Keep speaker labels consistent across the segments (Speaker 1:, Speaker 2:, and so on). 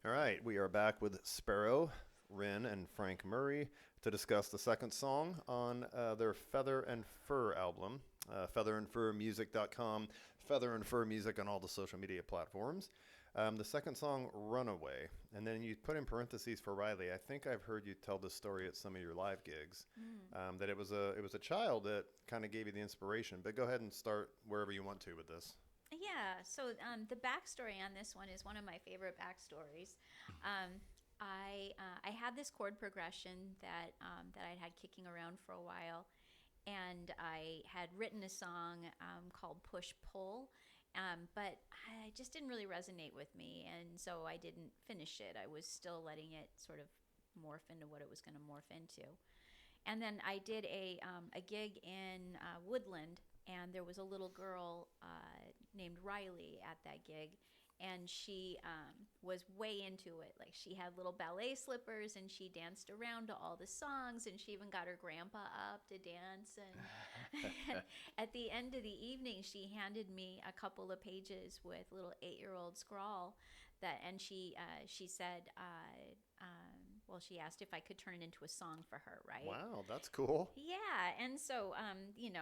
Speaker 1: All right, we are back with Sparrow, Ren, and Frank Murray to discuss the second song on their Feather and Fur album, featherandfurmusic.com, Feather and Fur Music on all the social media platforms. The second song, Runaway. And then you put in parentheses for Riley. I think I've heard you tell this story at some of your live gigs, that it was a child that kind of gave you the inspiration. But go ahead and start wherever you want to with this.
Speaker 2: Yeah, so the backstory on this one is one of my favorite backstories. Um, I had this chord progression that I'd had kicking around for a while, and I had written a song called Push Pull, but I just didn't really resonate with me, and so I didn't finish it. I was still letting it sort of morph into what it was going to morph into. And then I did a gig in Woodland, and there was a little girl named Riley at that gig, and she was way into it. Like, she had little ballet slippers, and she danced around to all the songs, and she even got her grandpa up to dance. And at the end of the evening, she handed me a couple of pages with little 8-year-old scrawl and she said, well, she asked if I could turn it into a song for her, right?
Speaker 1: Wow, that's cool.
Speaker 2: Yeah, and so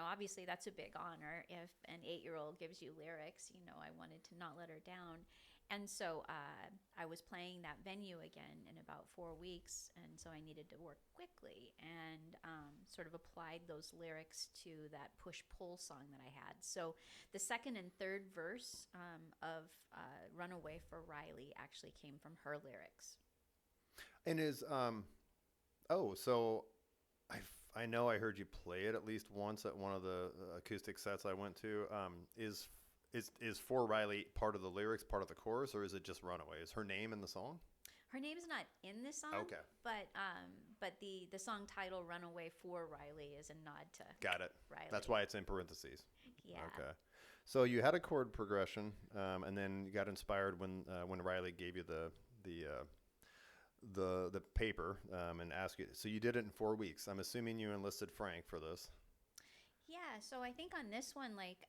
Speaker 2: obviously that's a big honor if an 8-year-old gives you lyrics. I wanted to not let her down, and so I was playing that venue again in about 4 weeks, and so I needed to work quickly and sort of applied those lyrics to that push pull song that I had. So the second and third verse of "Runaway" for Riley actually came from her lyrics.
Speaker 1: And so I know I heard you play it at least once at one of the acoustic sets I went to. Is For Riley part of the lyrics, part of the chorus, or is it just Runaway? Is her name in the song?
Speaker 2: Her name's not in the song,
Speaker 1: Okay,
Speaker 2: but the song title "Runaway" for Riley is a nod to
Speaker 1: got it. That's
Speaker 2: Riley.
Speaker 1: why it's in parentheses.
Speaker 2: Yeah.
Speaker 1: Okay. So you had a chord progression, and then you got inspired when Riley gave you the the paper, and asked you. So you did it in 4 weeks. I'm assuming you enlisted Frank for this.
Speaker 2: Yeah, so I think on this one, like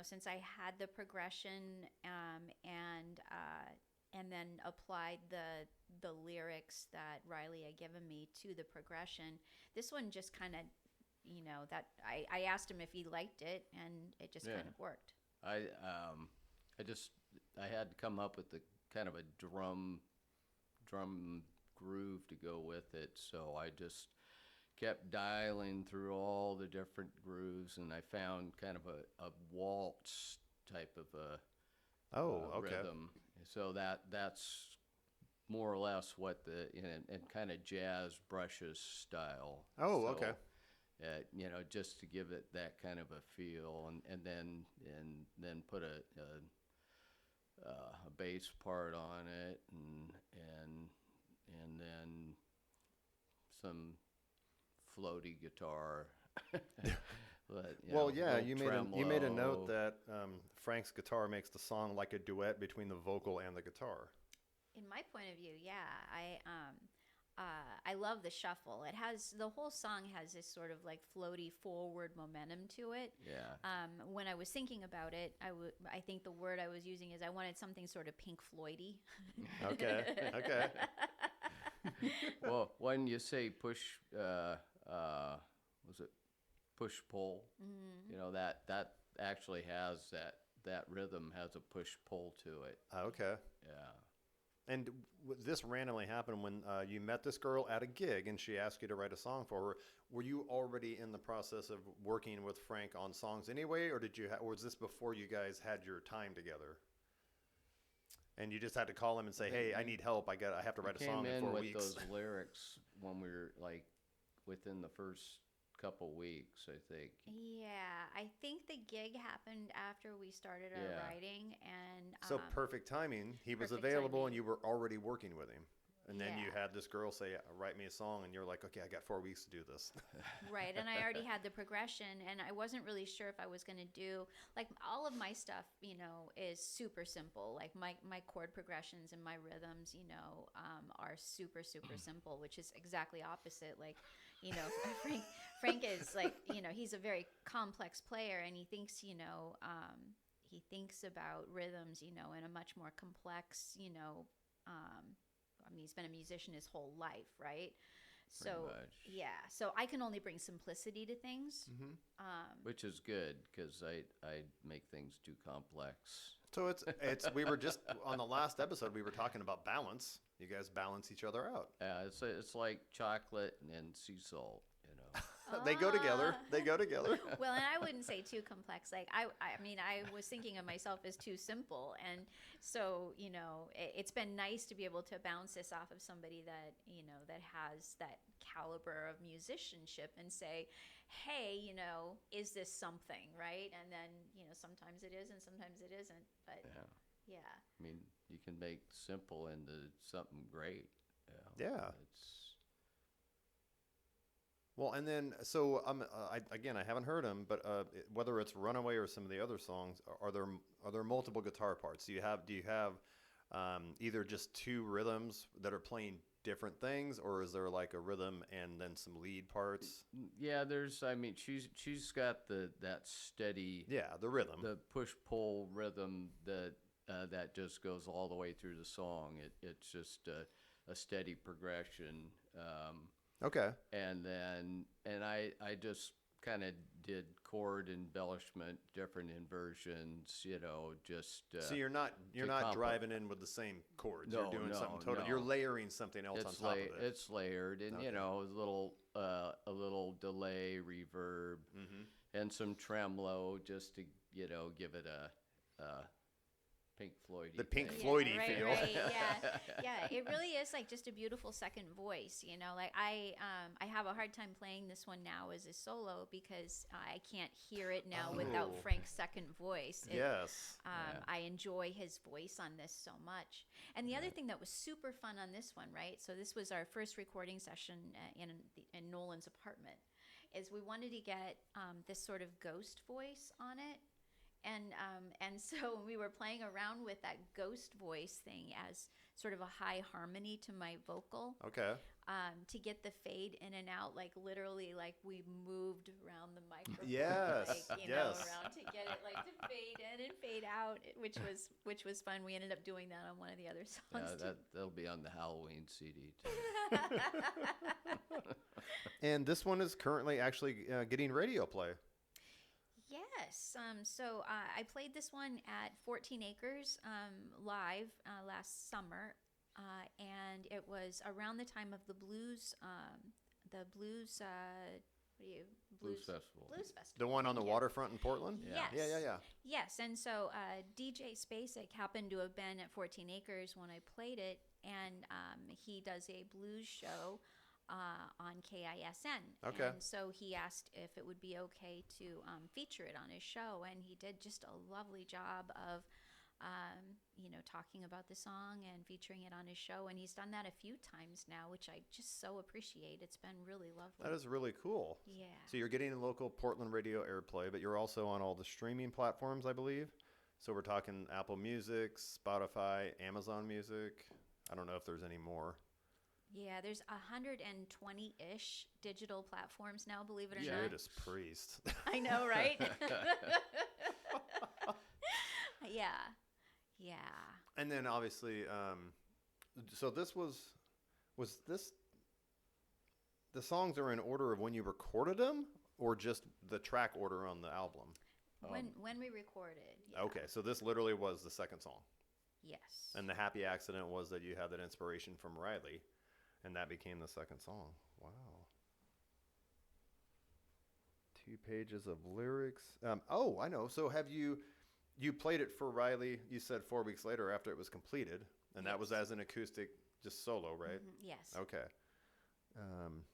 Speaker 2: since I had the progression, and then applied the lyrics that Riley had given me to the progression, this one just kind of, that I asked him if he liked it, and it just
Speaker 3: Yeah.
Speaker 2: kind of worked.
Speaker 3: I just I had to come up with the kind of a drum groove to go with it. So I just kept dialing through all the different grooves, and I found kind of a waltz type of a
Speaker 1: Oh, okay.
Speaker 3: rhythm. So that's more or less what and kind of jazz brushes style.
Speaker 1: Oh,
Speaker 3: So,
Speaker 1: okay.
Speaker 3: just to give it that kind of a feel, and then put a bass part on it, and then some floaty guitar. But
Speaker 1: Well, yeah,
Speaker 3: little
Speaker 1: you made a note
Speaker 3: tremolo.
Speaker 1: that Frank's guitar makes the song like a duet between the vocal and the guitar.
Speaker 2: In my point of view, yeah, I love the shuffle. The whole song has this sort of like floaty forward momentum to it.
Speaker 3: Yeah.
Speaker 2: When I was thinking about it, I think the word I was using is I wanted something sort of Pink Floydy.
Speaker 1: Okay, okay.
Speaker 3: Well, when you say push, was it push pull?
Speaker 2: Mhm.
Speaker 3: That actually has that rhythm has a push pull to it.
Speaker 1: Okay.
Speaker 3: Yeah.
Speaker 1: And this randomly happened when you met this girl at a gig and she asked you to write a song for her. Were you already in the process of working with Frank on songs anyway, or or was this before you guys had your time together? And you just had to call him and say, "Hey, I
Speaker 3: He,
Speaker 1: need help. I have to
Speaker 3: he
Speaker 1: write a
Speaker 3: came
Speaker 1: song in
Speaker 3: in
Speaker 1: four
Speaker 3: with
Speaker 1: weeks."
Speaker 3: those lyrics when we were like within the first couple weeks, I think.
Speaker 2: Yeah, I think the gig happened after we started our
Speaker 3: Yeah.
Speaker 2: writing, and
Speaker 1: So perfect timing. He was
Speaker 2: perfect
Speaker 1: available and
Speaker 2: timing.
Speaker 1: you were already working with him. And then you
Speaker 2: Yeah.
Speaker 1: had this girl say, "Write me a song," and you're like, "Okay, I got 4 weeks to do this."
Speaker 2: Right, and I already had the progression, and I wasn't really sure if I was going to do like all of my stuff. Is super simple. Like my chord progressions and my rhythms, are super super simple, which is exactly opposite. Like, you know, Frank Frank is like, he's a very complex player, and he thinks about rhythms, in a much more complex, I mean, he's been a musician his whole life, right?
Speaker 3: Pretty
Speaker 2: So
Speaker 3: much.
Speaker 2: yeah, so I can only bring simplicity to things.
Speaker 3: Which is good because I make things too complex.
Speaker 1: So it's we were just on the last episode we were talking about balance. You guys balance each other out.
Speaker 3: It's like chocolate and sea salt, you know.
Speaker 1: They go together. They go together.
Speaker 2: Well, and I wouldn't say too complex. Like I mean, I was thinking of myself as too simple, and so it's been nice to be able to bounce this off of somebody that that has that caliber of musicianship and say, hey, is this something, right? And then sometimes it is, and sometimes it isn't. But yeah.
Speaker 3: I mean, you can make simple into something great.
Speaker 1: Yeah.
Speaker 3: It's
Speaker 1: Well, and then so I haven't heard them, but whether it's Runaway or some of the other songs, are there multiple guitar parts? Do you have either just two rhythms that are playing different things, or is there like a rhythm and then some lead parts?
Speaker 3: Yeah, I mean, she's got that steady,
Speaker 1: The rhythm.
Speaker 3: the push pull rhythm that just goes all the way through the song. It's just a steady progression.
Speaker 1: Okay.
Speaker 3: And I just kind of did chord embellishment, different inversions, just
Speaker 1: So you're not driving in with the same chords.
Speaker 3: No,
Speaker 1: You're doing
Speaker 3: no,
Speaker 1: something total.
Speaker 3: no.
Speaker 1: You're layering something else on top of it.
Speaker 3: It's layered, and
Speaker 1: Okay.
Speaker 3: a little delay, reverb, and some tremolo just to give it a Pink Floyd.
Speaker 1: The Pink
Speaker 2: Yeah,
Speaker 1: Floyd-y
Speaker 2: right,
Speaker 1: feel.
Speaker 2: right, yeah. It really is like just a beautiful second voice. Like I have a hard time playing this one now as a solo because I can't hear it now without
Speaker 1: Oh.
Speaker 2: Frank's second voice.
Speaker 1: Yes.
Speaker 2: I enjoy his voice on this so much. And the other thing that was super fun on this one, right? So this was our first recording session in Nolan's apartment. Is we wanted to get this sort of ghost voice on it. And so when we were playing around with that ghost voice thing as sort of a high harmony to my vocal,
Speaker 1: Okay.
Speaker 2: to get the fade in and out, like literally, like we moved around the microphone,
Speaker 1: Yes,
Speaker 2: like,
Speaker 1: yes.
Speaker 2: around to get it like to fade in and fade out, which was fun. We ended up doing that on one of the other songs too.
Speaker 3: That'll be on the Halloween CD too.
Speaker 1: And this one is currently actually getting radio play.
Speaker 2: Yes. So I played this one at 14 Acres live last summer, and it was around the time of the blues. Blues
Speaker 3: Festival.
Speaker 2: Blues Festival.
Speaker 1: The one on the
Speaker 2: Yeah.
Speaker 1: waterfront in Portland?
Speaker 3: Yeah.
Speaker 2: Yes.
Speaker 1: Yeah.
Speaker 2: Yes, and so DJ Spacek happened to have been at 14 Acres when I played it, and he does a blues show on KISN.
Speaker 1: Okay.
Speaker 2: And so he asked if it would be okay to feature it on his show, and he did just a lovely job of, talking about the song and featuring it on his show. And he's done that a few times now, which I just so appreciate. It's been really lovely.
Speaker 1: That is really cool.
Speaker 2: Yeah.
Speaker 1: So you're getting local Portland radio airplay, but you're also on all the streaming platforms, I believe. So we're talking Apple Music, Spotify, Amazon Music. I don't know if there's any more.
Speaker 2: Yeah, there's 120-ish digital platforms now, believe it or
Speaker 3: Yeah.
Speaker 2: not.
Speaker 1: Judas Priest.
Speaker 2: I know, right? Yeah.
Speaker 1: And then obviously, so this was this, the songs are in order of when you recorded them, or just the track order on the album?
Speaker 2: When we recorded. Yeah.
Speaker 1: Okay, so this literally was the second song.
Speaker 2: Yes.
Speaker 1: And the happy accident was that you had that inspiration from Riley, and that became the second song. Wow. 2 pages of lyrics. Oh, I know. So have you played it for Riley, you said 4 weeks later after it was completed, and that was
Speaker 2: Yes.
Speaker 1: as an acoustic, just solo, right?
Speaker 2: Yes.
Speaker 1: Okay.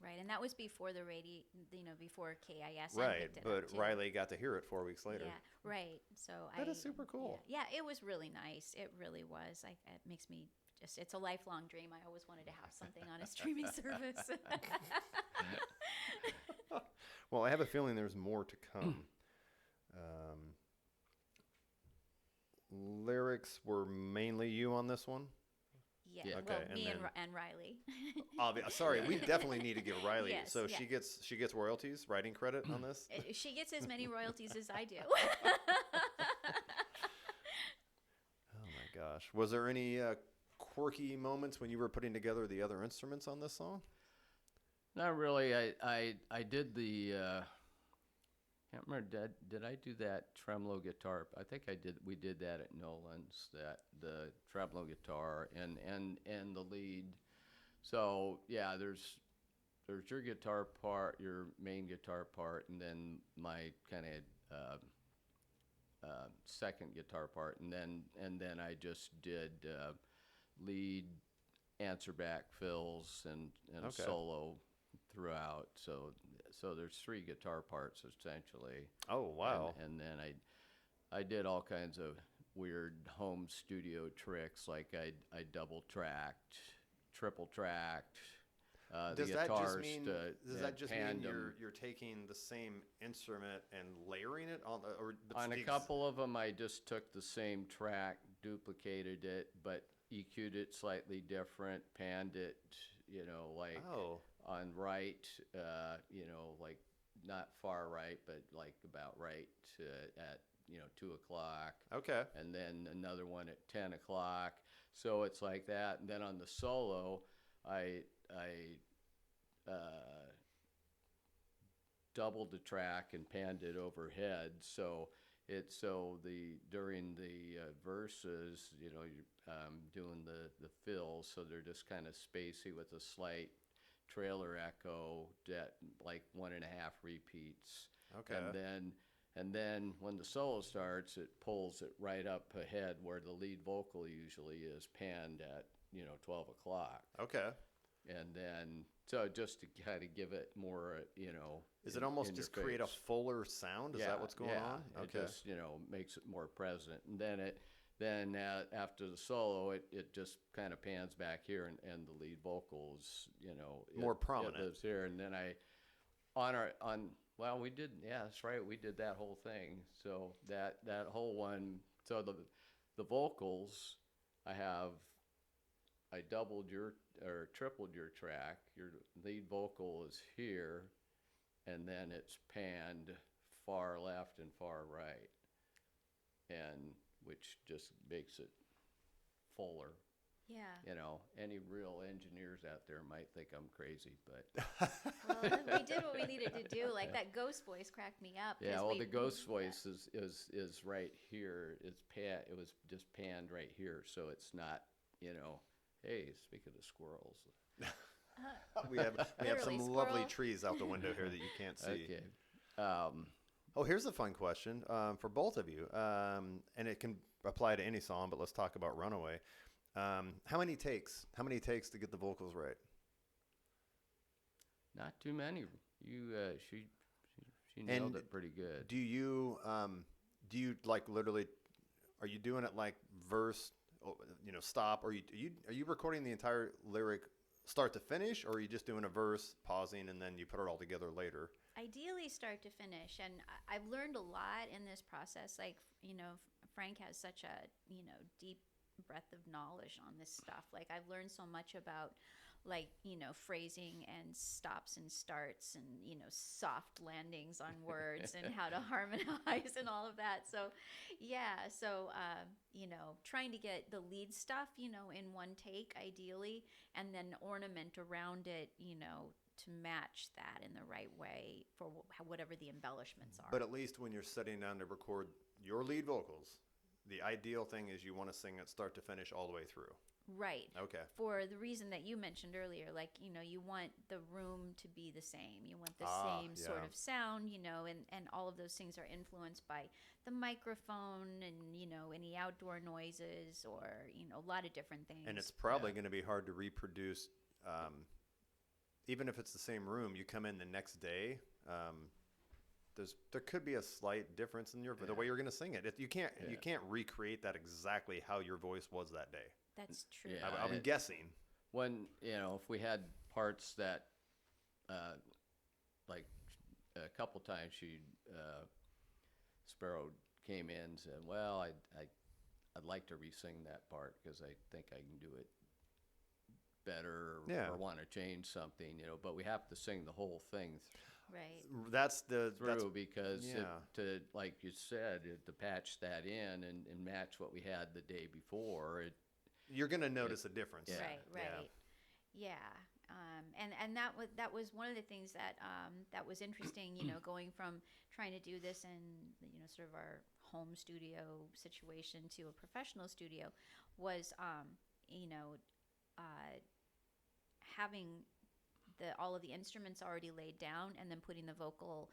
Speaker 2: Right, and that was before the radio, before KISN
Speaker 1: Right,
Speaker 2: picked it
Speaker 1: but
Speaker 2: up too.
Speaker 1: Riley got to hear it 4 weeks later.
Speaker 2: Yeah, right. So
Speaker 1: That is super cool.
Speaker 2: Yeah, it was really nice. It really was. It makes me it's a lifelong dream. I always wanted to have something on a streaming service.
Speaker 1: Well, I have a feeling there's more to come. Lyrics were mainly you on this one?
Speaker 2: Yeah,
Speaker 3: Yeah.
Speaker 2: well,
Speaker 1: Okay, and
Speaker 2: me and,
Speaker 1: then-
Speaker 2: and Riley.
Speaker 1: Sorry, we definitely need to give Riley.
Speaker 2: Yes,
Speaker 1: so
Speaker 2: yeah.
Speaker 1: she gets royalties, writing credit on this.
Speaker 2: She gets as many royalties as I do.
Speaker 1: Oh my gosh, was there any quirky moments when you were putting together the other instruments on this song?
Speaker 3: Not really. I did the can't remember. Did I do that tremolo guitar? I think I did. We did that at Nolan's. That the tremolo guitar and the lead. So yeah, there's your guitar part, your main guitar part, and then my kind of second guitar part, and then I just did lead, answer back fills, and
Speaker 1: Okay.
Speaker 3: solo throughout. So there's three guitar parts essentially.
Speaker 1: Oh, wow.
Speaker 3: And then I did all kinds of weird home studio tricks, like I double tracked, triple tracked.
Speaker 1: Does
Speaker 3: The
Speaker 1: that just
Speaker 3: guitars
Speaker 1: mean
Speaker 3: to hand them.
Speaker 1: you're taking the same instrument and layering it on but
Speaker 3: On a
Speaker 1: the
Speaker 3: couple of them, I just took the same track, duplicated it, but EQ'd it slightly different, panned it, like
Speaker 1: Oh,
Speaker 3: on right, like not far right, but like about right at 2 o'clock,
Speaker 1: okay.
Speaker 3: and then another one at 10 o'clock. So it's like that, and then on the solo, I doubled the track and panned it overhead. So during the verses, you're doing the fills, so they're just kind of spacey with a slight trailer echo, that like 1.5 repeats.
Speaker 1: Okay.
Speaker 3: And then when the solo starts, it pulls it right up ahead where the lead vocal usually is, panned at 12 o'clock.
Speaker 1: Okay.
Speaker 3: And then, so just to kind of give it more,
Speaker 1: Is it almost
Speaker 3: in your
Speaker 1: just create a
Speaker 3: face.
Speaker 1: fuller sound? Is that what's going on?
Speaker 3: It
Speaker 1: Okay.
Speaker 3: just, makes it more present. And then after the solo, it just kind of pans back here, and the lead vocals,
Speaker 1: More
Speaker 3: it
Speaker 1: prominent.
Speaker 3: lives here. And then we did, yeah, that's right, we did that whole thing. So that whole one, so the vocals, I doubled or tripled your track. Your lead vocal is here, and then it's panned far left and far right, and which just makes it fuller.
Speaker 2: Yeah.
Speaker 3: Any real engineers out there might think I'm crazy, but
Speaker 2: Well, we did what we needed to do. Like that ghost voice cracked me up. 'Cause
Speaker 3: yeah. Well,
Speaker 2: we
Speaker 3: the ghost
Speaker 2: did
Speaker 3: voice is right here. It was just panned right here, so it's not. Hey, speaking of squirrels.
Speaker 1: We have
Speaker 2: Literally
Speaker 1: some lovely
Speaker 2: squirrel.
Speaker 1: trees out the window here that you can't see.
Speaker 3: Okay.
Speaker 1: Oh, here's a fun question for both of you, and it can apply to any song, but let's talk about Runaway. How many takes? How many takes to get the vocals right?
Speaker 3: Not too many. She nailed it pretty good.
Speaker 1: Do you like literally? Are you doing it like verse, stop? Or are you recording the entire lyric start to finish, or are you just doing a verse, pausing, and then you put it all together later?
Speaker 2: ideally start to finish. And I've learned a lot in this process. Like, Frank has such a, deep breadth of knowledge on this stuff. Like, I've learned so much about, like, phrasing and stops and starts and, soft landings on words and how to harmonize and all of that. So, yeah. So, trying to get the lead stuff, in one take, ideally, and then ornament around it, to match that in the right way for whatever the embellishments are.
Speaker 1: But at least when you're sitting down to record your lead vocals, the ideal thing is you want to sing it start to finish all the way through.
Speaker 2: Right.
Speaker 1: Okay.
Speaker 2: For the reason that you mentioned earlier, like, you want the room to be the same. You want the same sort
Speaker 1: yeah.
Speaker 2: of sound, and all of those things are influenced by the microphone and, any outdoor noises or, a lot of different things.
Speaker 1: And it's probably going to be hard to reproduce. Even if it's the same room, you come in the next day. There could be a slight difference in the way you're going to sing it. You can't recreate that exactly how your voice was that day.
Speaker 2: That's true.
Speaker 3: Yeah.
Speaker 1: I'm guessing.
Speaker 3: When, if we had parts that, like a couple times Sparrow came in and said, well, I'd like to re-sing that part because I think I can do it better or want to change something, but we have to sing the whole thing
Speaker 2: Right.
Speaker 1: That's
Speaker 3: because
Speaker 1: yeah.
Speaker 3: like you said, to patch that in and match what we had the day before,
Speaker 1: You're going to notice a difference.
Speaker 3: Yeah.
Speaker 2: Right. Yeah. And that was one of the things that that was interesting, going from trying to do this in, sort of our home studio situation to a professional studio was, having all of the instruments already laid down and then putting the vocal,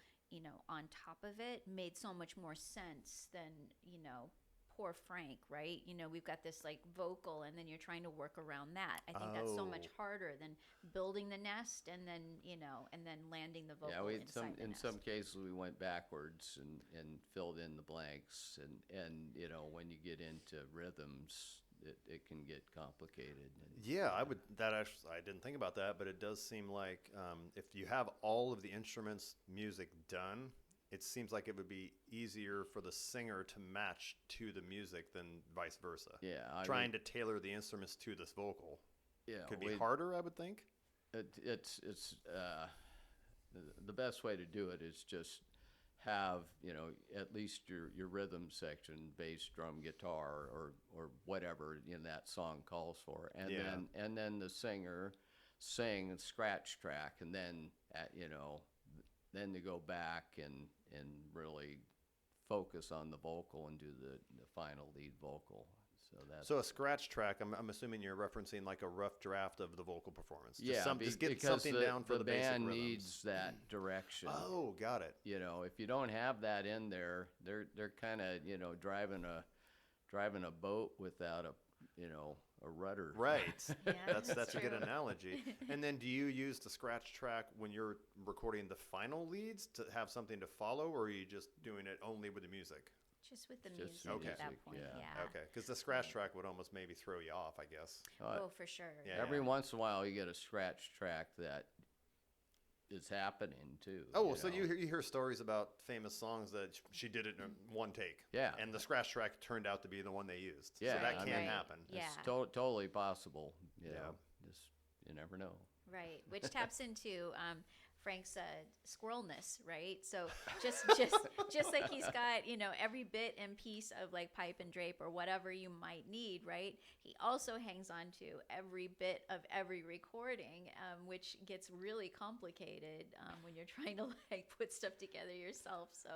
Speaker 2: on top of it made so much more sense than, poor Frank, right? We've got this like vocal and then you're trying to work around that. I think that's so much harder than building the nest and then, and then landing the vocal inside the
Speaker 3: in
Speaker 2: nest.
Speaker 3: some cases we went backwards and filled in the blanks and when you get into rhythms it can get complicated.
Speaker 1: Yeah, I didn't think about that, but it does seem like if you have all of the instruments music done, it seems like it would be easier for the singer to match to the music than vice versa.
Speaker 3: Yeah,
Speaker 1: trying to tailor the instruments to this vocal could be
Speaker 3: we-
Speaker 1: harder, I would think.
Speaker 3: It's the best way to do it is just have at least your rhythm section, bass, drum, guitar, or whatever that song calls for, and then the singer sing a scratch track, and then then to go back and really focus on the vocal and do the final lead vocal.
Speaker 1: So a scratch track, I'm assuming you're referencing like a rough draft of the vocal performance.
Speaker 3: Yeah,
Speaker 1: just get
Speaker 3: because
Speaker 1: something down for the basic
Speaker 3: band
Speaker 1: rhythms.
Speaker 3: needs that direction.
Speaker 1: Oh, got it.
Speaker 3: If you don't have that in there, they're kind of driving a boat without a rudder.
Speaker 1: Right.
Speaker 2: Yeah,
Speaker 1: That's a good
Speaker 2: true.
Speaker 1: analogy. And then do you use the scratch track when you're recording the final leads to have something to follow, or are you just doing it only with the music?
Speaker 2: Just with the
Speaker 3: Just
Speaker 2: music
Speaker 1: okay.
Speaker 2: at that
Speaker 3: music,
Speaker 2: point,
Speaker 3: yeah.
Speaker 2: yeah.
Speaker 1: Okay, because the scratch track would almost maybe throw you off, I guess.
Speaker 2: Oh, for sure.
Speaker 1: Yeah.
Speaker 3: Every once in a while, you get a scratch track that is happening too.
Speaker 1: Oh, so you hear stories about famous songs that she did it in one take.
Speaker 3: Yeah.
Speaker 1: And the scratch track turned out to be the one they used.
Speaker 3: Yeah,
Speaker 1: So that
Speaker 3: I
Speaker 1: can
Speaker 3: mean-
Speaker 1: happen.
Speaker 2: Yeah.
Speaker 3: It's totally possible.
Speaker 1: Yeah.
Speaker 3: Just you never know.
Speaker 2: Right, which taps into Frank's squirrelness, right? So just like he's got every bit and piece of like pipe and drape or whatever you might need, right? He also hangs on to every bit of every recording, which gets really complicated when you're trying to like put stuff together yourself. So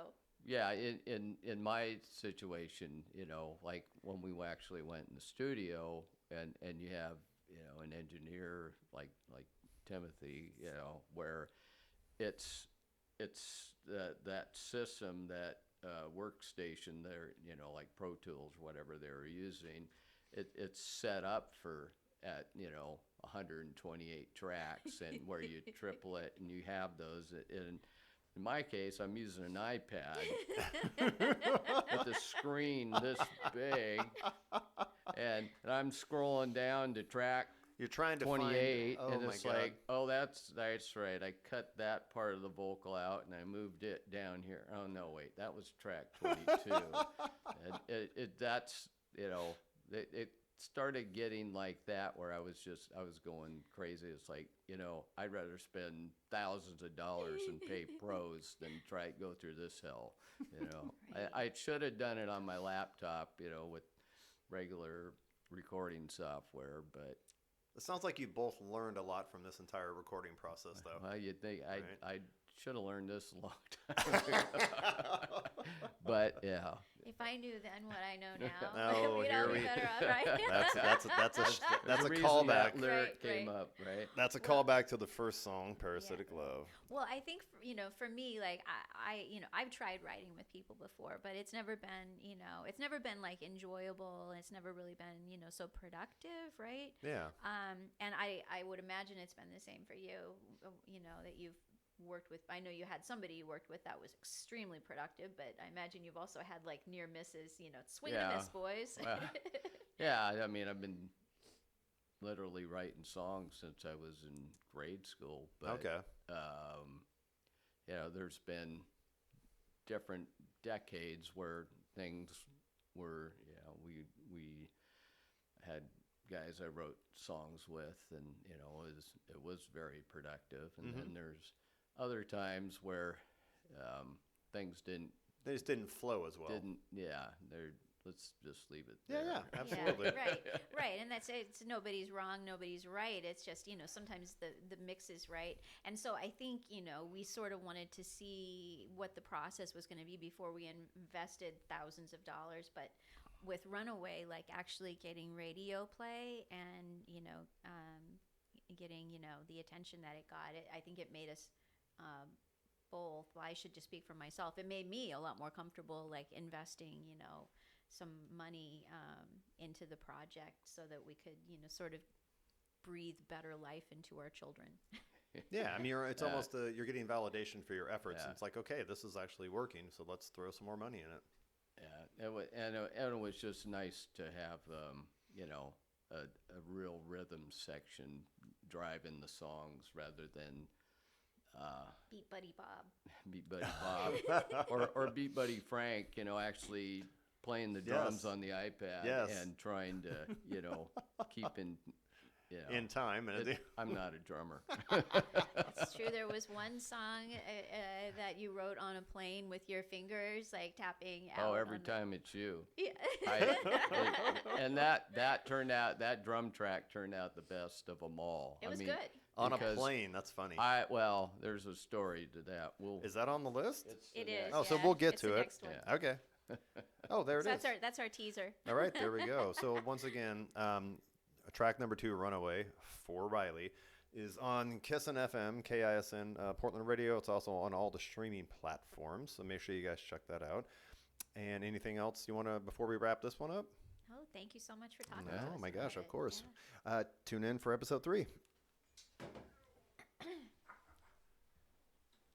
Speaker 3: Yeah, in my situation, like when we actually went in the studio and you have an engineer like Timothy, where it's that system, that workstation there, like Pro Tools, whatever they were using, it's set up for at 128 tracks, and where you triplet and you have those. In my case, I'm using an iPad with a screen this big, and I'm scrolling down to track
Speaker 1: You're trying to
Speaker 3: 28,
Speaker 1: find,
Speaker 3: and
Speaker 1: oh
Speaker 3: it's
Speaker 1: my God.
Speaker 3: like, oh, that's right. I cut that part of the vocal out, and I moved it down here. Oh no, wait, that was track 22. And it started getting like that, where I was going crazy. It's like, I'd rather spend thousands of dollars and pay pros than try to go through this hell.
Speaker 2: Right.
Speaker 3: I should have done it on my laptop, with regular recording software, but.
Speaker 1: It sounds like you both learned a lot from this entire recording process, though.
Speaker 3: Well, you'd think
Speaker 1: Right.
Speaker 3: I should have learned this a long time ago. But yeah,
Speaker 2: if I knew then what I know now,
Speaker 1: Oh,
Speaker 2: we'd
Speaker 1: here
Speaker 2: all be
Speaker 1: we-
Speaker 2: better off, right?
Speaker 1: That's
Speaker 3: the
Speaker 1: a
Speaker 3: reason
Speaker 1: callback.
Speaker 3: that lyric
Speaker 2: Right,
Speaker 3: came
Speaker 2: right.
Speaker 3: up, right?
Speaker 1: That's a callback to the first song, Parasitic Love.
Speaker 2: Well, I think for me, like I've tried writing with people before, but it's never been like enjoyable. It's never really been so productive, right?
Speaker 1: Yeah.
Speaker 2: And I would imagine it's been the same for you. That you've worked with. I know you had somebody you worked with that was extremely productive, but I imagine you've also had like near misses. Swing and a
Speaker 3: Yeah.
Speaker 2: miss, boys.
Speaker 3: Well, Yeah, I mean, I've been literally writing songs since I was in grade school. But,
Speaker 1: Okay.
Speaker 3: there's been different decades where things were, we had guys I wrote songs with, and it was very productive. And then there's other times where things
Speaker 1: They just didn't flow as well.
Speaker 3: they're let's just leave it
Speaker 1: Yeah,
Speaker 3: there.
Speaker 1: yeah, absolutely.
Speaker 2: Right. And that's it's nobody's wrong, nobody's right. It's just, sometimes the mix is right. And so I think, we sort of wanted to see what the process was going to be before we invested thousands of dollars. But with Runaway, like actually getting radio play and, getting, the attention that it got, I think it made us both. Well, I should just speak for myself. It made me a lot more comfortable, like investing, some money into the project so that we could, sort of breathe better life into our children.
Speaker 1: Yeah, I mean, it's almost you're getting validation for your efforts.
Speaker 3: Yeah.
Speaker 1: It's like, okay, this is actually working, so let's throw some more money in it.
Speaker 3: Yeah, and it was just nice to have, a real rhythm section driving the songs rather than
Speaker 2: Beat Buddy Bob.
Speaker 3: Beat Buddy Bob or Beat Buddy Frank, actually playing the drums
Speaker 1: Yes.
Speaker 3: on the iPad
Speaker 1: Yes.
Speaker 3: and trying to, keep in,
Speaker 1: In time, and
Speaker 3: I'm not a drummer.
Speaker 2: It's true. There was one song that you wrote on a plane with your fingers, like tapping out.
Speaker 3: Oh, every
Speaker 2: on
Speaker 3: time it's you.
Speaker 2: Yeah.
Speaker 3: And that turned out, that drum track turned out the best of them all.
Speaker 2: It was good.
Speaker 1: on a
Speaker 3: because
Speaker 1: plane. That's funny.
Speaker 3: Well, there's a story to that.
Speaker 1: Is that on the list?
Speaker 2: It is.
Speaker 1: Oh, so
Speaker 2: yeah.
Speaker 1: we'll get
Speaker 2: It's
Speaker 1: to
Speaker 2: the
Speaker 1: it.
Speaker 2: next one.
Speaker 3: Yeah.
Speaker 1: Okay. Oh, there it
Speaker 2: So
Speaker 1: is.
Speaker 2: that's our teaser.
Speaker 1: All right, there we go. So once again, track number 2, "Runaway" for Riley, is on KISN FM, KISN Portland Radio. It's also on all the streaming platforms, so make sure you guys check that out. And anything else you want to, before we wrap this one up?
Speaker 2: Oh, thank you so much for talking to us.
Speaker 1: Oh my
Speaker 2: about
Speaker 1: gosh, of
Speaker 2: it.
Speaker 1: course.
Speaker 2: Yeah.
Speaker 1: Tune in for episode 3.